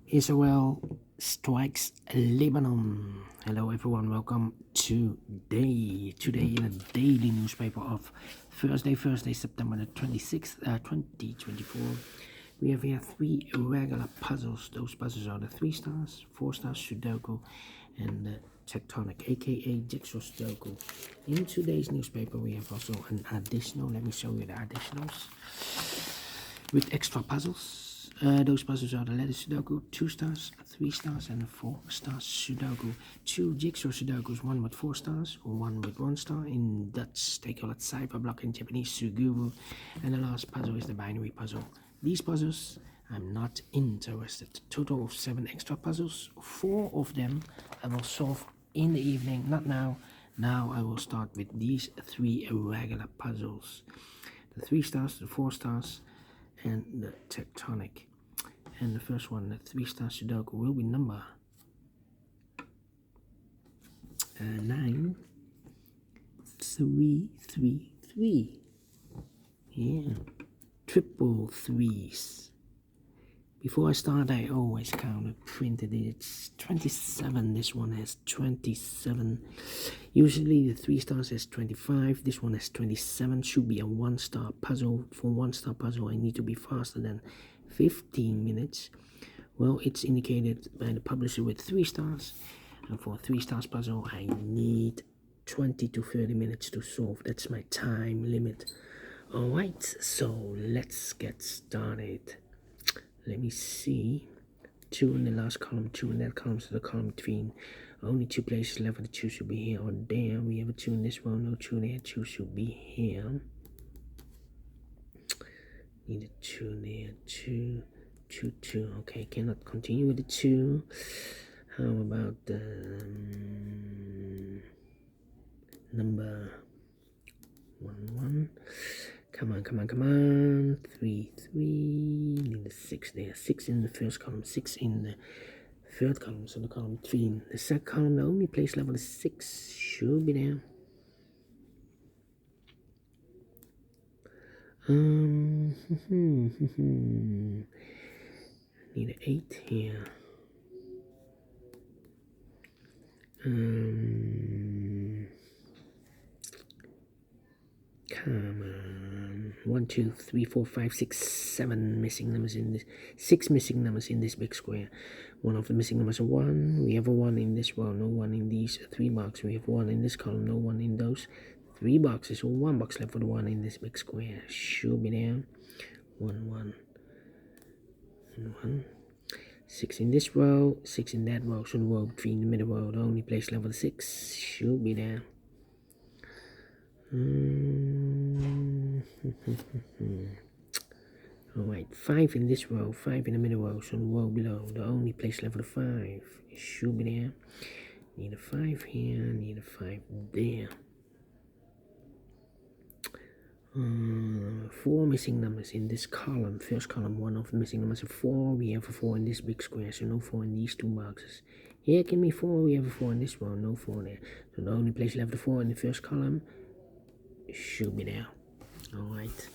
Israel strikes Lebanon. Hello everyone, welcome today in a daily newspaper of Thursday, September the 26th, 2024. We have here three regular puzzles. Those puzzles are the 3 stars, 4 stars Sudoku, and the tectonic, aka Jigsaw Sudoku. In today's newspaper we have also an additional. Let me show you the additionals with extra puzzles. Those puzzles are the letter Sudoku, 2 stars, 3 stars, and 4 stars Sudoku. 2 Jigsaw Sudokus, 1 with 4 stars, 1 with 1 star. In Dutch, they call it cipher block. In Japanese, Suguru. And the last puzzle is the binary puzzle. These puzzles, I'm not interested. Total of 7 extra puzzles. 4 of them I will solve in the evening, not now. Now I will start with these 3 regular puzzles. The 3 stars, the 4 stars, and the tectonic. And the first one, the 3 star Sudoku, will be number 9 3 3 3. Yeah, triple threes. Before I start, I always counted, printed it. It's 27. This one has 27. Usually the 3 stars has 25. This one has 27. Should be a 1 star puzzle. For 1 star puzzle, I need to be faster than 15 minutes. Well, it's indicated by the publisher with 3 stars. And for a 3 stars puzzle, I need 20 to 30 minutes to solve. That's my time limit. Alright, so let's get started. Let me see. 2 in the last column, 2 in that column, so the column between. Only 2 places left, the 2 should be here or there. We have a 2 in this one, no 2 there, 2 should be here. Need a 2 there, 2, 2, 2. Okay, cannot continue with the 2. How about the number 1, 1? Come on. 3, 3. Need a 6 there. 6 in the first column, 6 in the third column, so the column between. The second column, the only place level is 6. Should be there. Need an 8 here. Come on. 1, 2, 3, 4, 5, 6, 7 missing numbers in this. 6 missing numbers in this big square. One of the missing numbers are 1. We have a 1 in this row, no 1 in these 3 boxes. We have 1 in this column, no 1 in those 3 boxes. So 1 box left for the 1 in this big square. Should be there. 1, 1, and 1. 6 in this row, 6 in that row. So the row between the middle row, the only place level 6 should be there. Alright, 5 in this row, 5 in the middle row, so the row below, the only place level 5 should be there. Need a 5 here, need a 5 there. 4 missing numbers in this column. First column, 1 of the missing numbers is 4. We have a 4 in this big square, so no 4 in these 2 boxes. Here can be 4. We have a 4 in this row, no 4 there. So the only place left 4 in the first column should be there. Alright.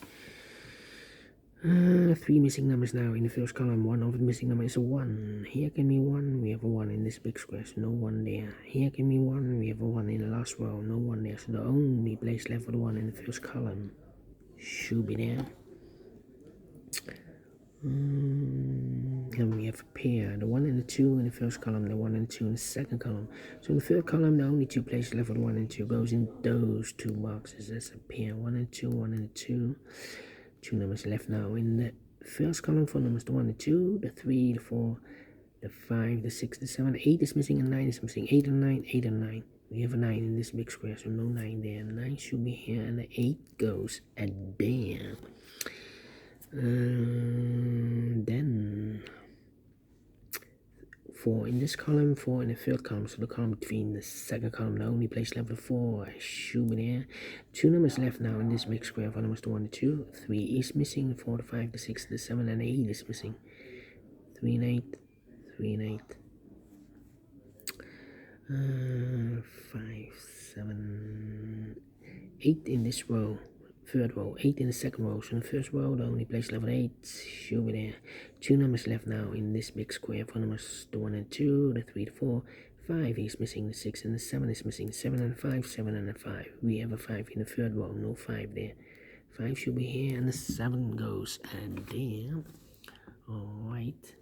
3 missing numbers now in the first column. 1 of the missing numbers is a 1. Here can be 1. We have a 1 in this big square, so no 1 there. Here can be 1. We have a 1 in the last row, no 1 there. So the only place left for the 1 in the first column should be there. And we have a pair, the 1 and the 2 in the first column, the 1 and the 2 in the second column. So in the third column, the only 2 places left for the 1 and 2 goes in those 2 boxes. That's a pair, 1 and 2, 1 and 2. 2 numbers left now in the first column. 4 numbers, the 1 and 2, the 3, the 4, the 5, the 6, the 7, 8 is missing, and 9 is missing. 8 and 9, 8 and 9. We have a 9 in this big square, so no 9 there. 9 should be here, and the 8 goes at there. Then 4 in this column, 4 in the third column, so the column between the second column, the only place left for 4 should be there. 2 numbers left now in this big square. 4 numbers, the 1 and 2, 3 is missing, 4, the 5, the 6, the 7, and the 8 is missing. 3 and 8, 3 and 8. 5, 7, 8 in this row. third row, 8 in the second row. So in the first row, the only place left 8 should be there. 2 numbers left now in this big square for numbers the 1 and 2, the 3, the 4. 5 is missing, the 6 and the 7 is missing. 7 and 5, 7 and a 5. We have a 5 in the third row, no 5 there. 5 should be here, and the 7 goes there. Alright.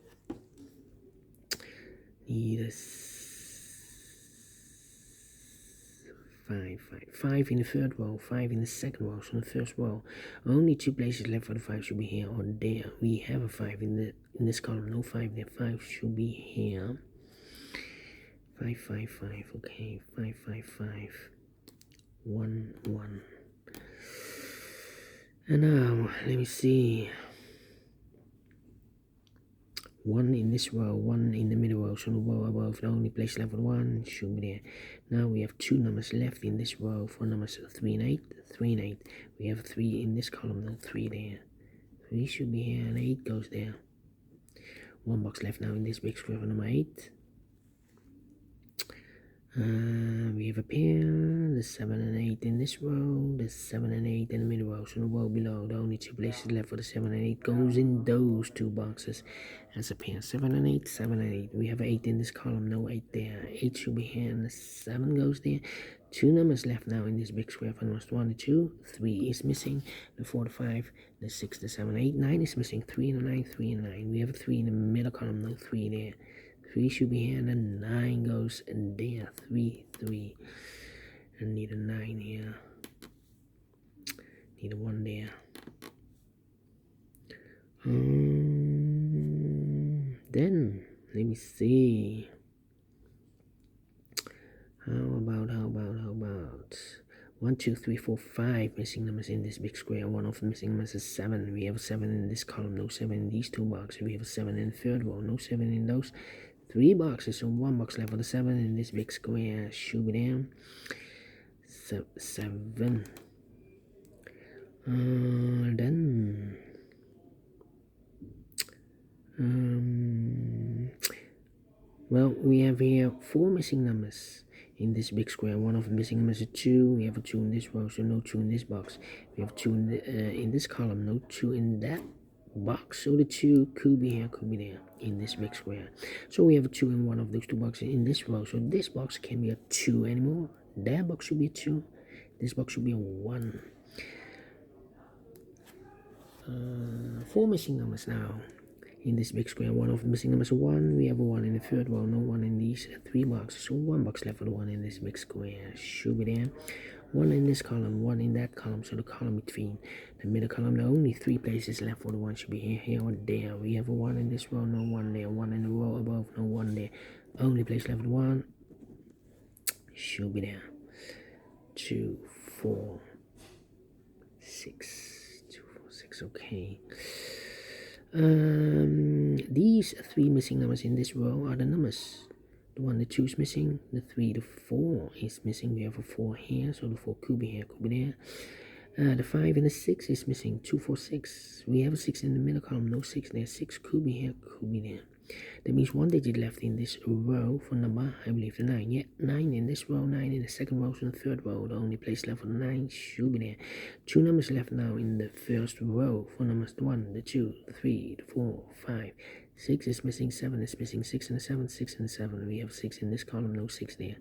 Need a 5 in the third row, 5 in the second row. So in the first row, only 2 places left for the 5 should be here or there. We have a 5 in this column, no 5 there. 5 should be here. 5, 5, 5. Okay, 5, 5, 5. 1, 1. And now let me see. 1 in this row, 1 in the middle row, so the row above, the only place left for 1 should be there. Now we have 2 numbers left in this row for numbers 3 and 8, 3 and 8. We have 3 in this column, no 3 there. 3 should be here, and 8 goes there. 1 box left now in this big square for number 8. We have a pair, the 7 and 8 in this row, the 7 and 8 in the middle row, so the row below, the only 2 places left for the 7 and 8 goes in those 2 boxes as a pair. 7 and 8, 7 and 8. We have 8 in this column, no 8 there. 8 should be here, and the 7 goes there. 2 numbers left now in this big square for numbers 1 and 2. 3 is missing, the 4, the 5, the 6, the 7, 8. 9 is missing, 3 and a 9, 3 and 9. We have a 3 in the middle column, no 3 there. 3 should be here, and then 9 goes in there. 3, 3. And need a 9 here. Need a 1 there. Then, let me see. How about 1, 2, 3, 4, 5 missing numbers in this big square. One of the missing numbers is 7. We have a 7 in this column, no 7 in these 2 boxes. We have a 7 in the third row, no 7 in those 3 boxes. So 1 box left for the 7 in this big square. Should be there. 7. Then well, we have here 4 missing numbers in this big square. One of the missing numbers is 2. We have a 2 in this row, so no 2 in this box. We have 2 in this column, no 2 in that box. So the 2 could be here, could be there in this big square. So we have a 2 in one of those 2 boxes in this row. So this box can't be a 2 anymore. That box should be a 2. This box should be a 1. 4 missing numbers now in this big square. One of the missing numbers is 1. We have a 1 in the third row, no 1 in these 3 boxes. So 1 box left for the 1 in this big square. Should be there. 1 in this column, 1 in that column. So the column between the middle column, the only 3 places left for the 1 should be here or there. We have a 1 in this row, no 1 there. 1 in the row above, no 1 there. Only place left for the 1 should be there. 2, 4, 6. 2, 4, 6. Okay. These 3 missing numbers in this row are the numbers. The 1, the 2 is missing. The 3, the 4 is missing. We have a 4 here, so the 4 could be here, could be there. The 5 and the 6 is missing. 2, 4, 6. We have a 6 in the middle column, no 6 there. 6 could be here, could be there. That means 1 digit left in this row for number, I believe, the 9. Yeah, 9 in this row, 9 in the second row, so in the third row, the only place left for the 9 should be there. 2 numbers left now in the first row for numbers the 1, the 2, the 3, the 4, 5. 6 is missing, 7 is missing, 6 and the 7, 6 and the 7. We have 6 in this column, no 6 there.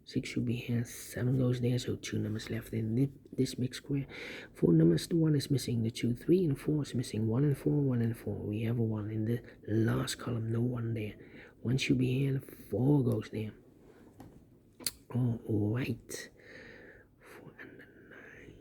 6 should be here, 7 goes there, so 2 numbers left in this big square. 4 numbers, the 1 is missing, the 2, 3, and 4 is missing. 1 and 4, 1 and 4. We have a 1 in the last column, no 1 there. 1 should be here, and 4 goes there. Alright. 4 and the 9.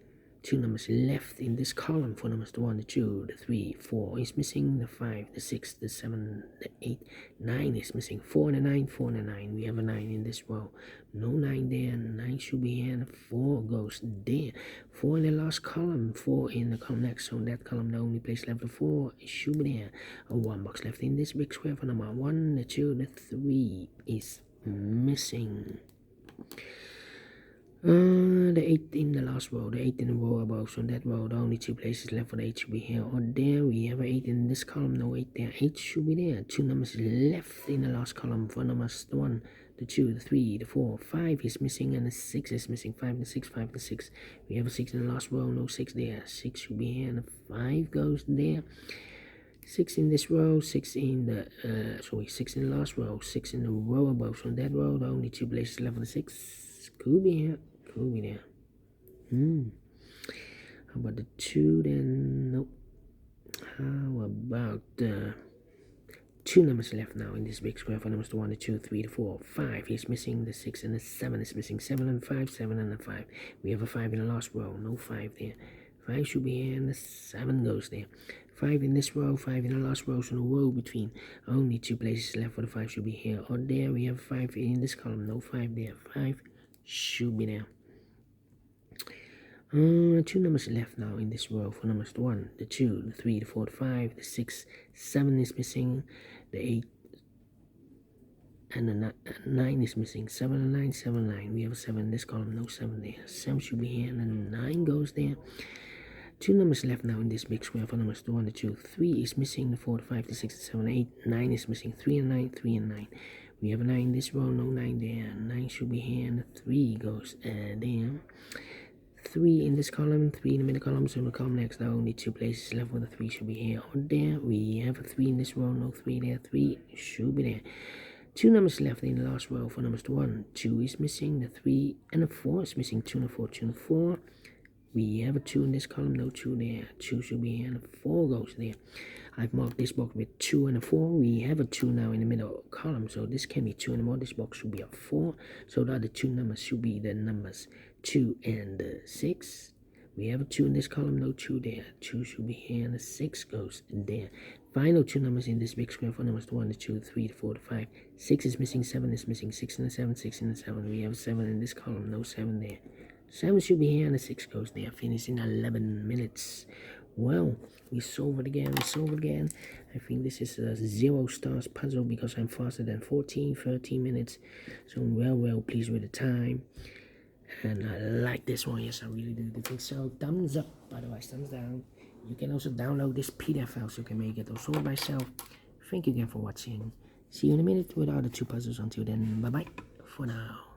2 numbers left in this column for numbers the 1, the 2, the 3, 4 is missing, the 5, the 6, the 7, the 8, 9 is missing. 4 and a 9, 4 and a 9. We have a 9 in this row. No 9 there, 9 should be here, and 4 goes there. 4 in the last column, 4 in the column next, so in that column the only place left for 4 should be there. A 1 box left in this big square for number 1, the 2, the 3 is missing. The 8 in the last row, the 8 in the row above, so in that row the only 2 places left for the 8 should be here or there. We have an 8 in this column, no 8 there. 8 should be there. 2 numbers left in the last column for numbers the 1, the 2, the 3, the 4, 5 is missing, and the 6 is missing. 5 and the 6, 5 and the 6. We have a 6 in the last row, no 6 there. 6 should be here, and the 5 goes there. 6 in this row, 6 in the 6 in the last row, 6 in the row above. So in that row, the only 2 places left for the 6. Could be here, could be there. How about the 2 then? Nope. How about the 2 numbers left now in this big square for numbers 1, the 2, 3, the 4, 5 is missing, the 6 and the 7 is missing. 7 and 5, 7 and the 5. We have a 5 in the last row, no 5 there. 5 should be here, and the 7 goes there. 5 in this row, 5 in the last row, so the row between. Only 2 places left for the 5 should be here or there. We have 5 in this column, no 5 there. 5 should be there. 2 numbers left now in this row for numbers 1, the 2, the 3, the 4, the 5, the 6, 7 is missing, the 8 and the 9 is missing. 7 and 9, 7, 9. We have a 7 in this column, no 7 there. 7 should be here, and then 9 goes there. 2 numbers left now in this big square for numbers 1, the 2, 3 is missing, the 4, the 5, the 6, the 7, 8, 9 is missing. 3 and 9, 3 and 9. We have a 9 in this row, no 9 there. 9 should be here, and the 3 goes there. 3 in this column, 3 in the middle column, so in the column next, there are only 2 places left where the 3 should be here or there. We have a 3 in this row, no 3 there. 3 should be there. 2 numbers left in the last row for numbers 1. 2 is missing, the 3 and the 4 is missing. 2 and the 4, 2 and the 4. We have a 2 in this column, no 2 there. 2 should be here, and the 4 goes there. I've marked this box with 2 and a 4. We have a 2 now in the middle column, so this can be 2 and more. This box should be a 4. So the other 2 numbers should be the numbers 2 and 6. We have a 2 in this column, no 2 there. 2 should be here, and the 6 goes there. Final 2 numbers in this big square for numbers 1, the 2, 3, the 4, the 5. 6 is missing, 7 is missing. 6 and the 7, 6 and the 7. We have a 7 in this column, no 7 there. 7 should be here, and the 6 goes there. Finish in 11 minutes. Well, we solve it again. I think this is a 0 stars puzzle because I'm faster than 13 minutes. So I'm well pleased with the time. And I like this one. Yes, I really do think so. Thumbs up, otherwise thumbs down. You can also download this PDF file so you can make it or solve by yourself. Thank you again for watching. See you in a minute with the other 2 puzzles. Until then, bye-bye for now.